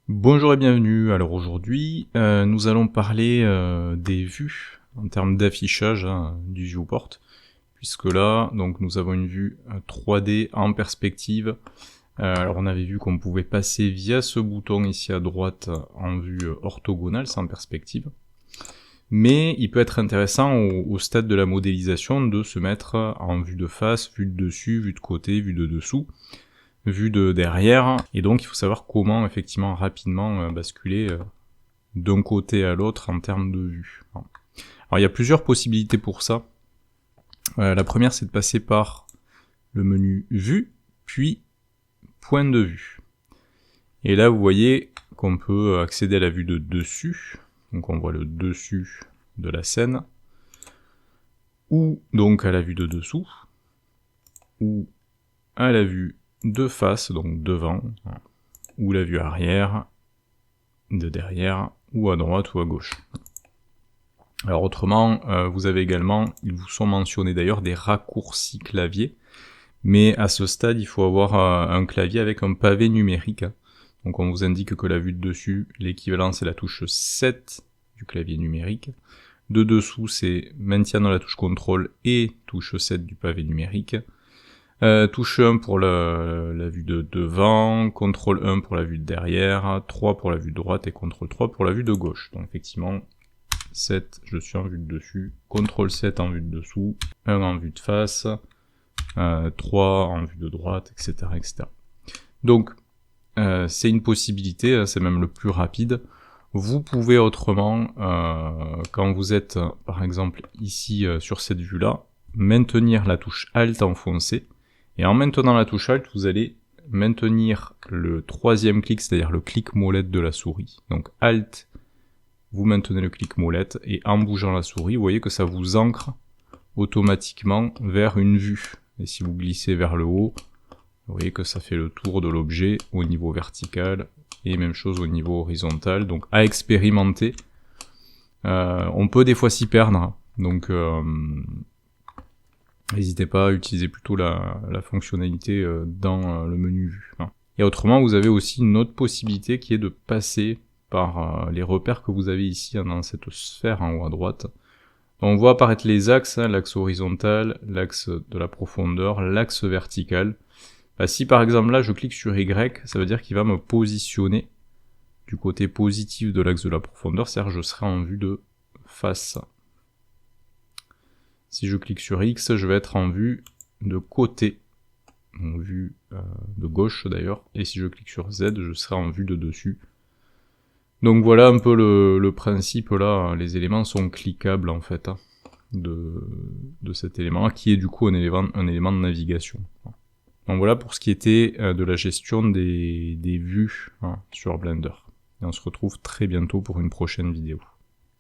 Bonjour et bienvenue. Alors aujourd'hui, nous allons parler des vues en termes d'affichage du viewport, puisque là, donc nous avons une vue 3D en perspective. Alors on avait vu qu'on pouvait passer via ce bouton ici à droite en vue orthogonale, sans perspective. Mais il peut être intéressant au stade de la modélisation de se mettre en vue de face, vue de dessus, vue de côté, vue de dessous, vue de derrière, et donc il faut savoir comment effectivement rapidement basculer d'un côté à l'autre en termes de vue. Alors il y a plusieurs possibilités pour ça. La première, c'est de passer par le menu vue, puis point de vue. Et là vous voyez qu'on peut accéder à la vue de dessus, donc on voit le dessus de la scène, ou donc à la vue de dessous, ou à la vue de face, donc devant, ou la vue arrière, de derrière, ou à droite ou à gauche. Alors autrement, vous avez également, ils vous sont mentionnés d'ailleurs, des raccourcis clavier, mais à ce stade, il faut avoir un clavier avec un pavé numérique. Donc on vous indique que la vue de dessus, l'équivalent c'est la touche 7 du clavier numérique. De dessous, c'est maintien dans la touche contrôle et touche 7 du pavé numérique. Touche 1 pour la vue de devant, contrôle 1 pour la vue de derrière, 3 pour la vue de droite et contrôle 3 pour la vue de gauche. Donc effectivement, 7, je suis en vue de dessus, contrôle 7 en vue de dessous, 1 en vue de face, 3 en vue de droite, etc. etc. Donc, c'est une possibilité, c'est même le plus rapide. Vous pouvez autrement, quand vous êtes par exemple ici sur cette vue-là, maintenir la touche Alt enfoncée, et en maintenant la touche Alt, vous allez maintenir le troisième clic, c'est-à-dire le clic molette de la souris. Donc Alt, vous maintenez le clic molette, et en bougeant la souris, vous voyez que ça vous ancre automatiquement vers une vue. Et si vous glissez vers le haut, vous voyez que ça fait le tour de l'objet au niveau vertical, et même chose au niveau horizontal, donc à expérimenter. On peut des fois s'y perdre, donc n'hésitez pas à utiliser plutôt la fonctionnalité dans le menu vue. Et autrement, vous avez aussi une autre possibilité qui est de passer par les repères que vous avez ici dans cette sphère en haut à droite. Donc on voit apparaître les axes, l'axe horizontal, l'axe de la profondeur, l'axe vertical. Si par exemple là je clique sur Y, ça veut dire qu'il va me positionner du côté positif de l'axe de la profondeur, c'est-à-dire que je serai en vue de face. Si je clique sur X, je vais être en vue de côté, en vue de gauche d'ailleurs, et si je clique sur Z, je serai en vue de dessus. Donc voilà un peu le principe là, les éléments sont cliquables en fait, de cet élément, qui est du coup un élément de navigation. Donc voilà pour ce qui était de la gestion des vues sur Blender. Et on se retrouve très bientôt pour une prochaine vidéo.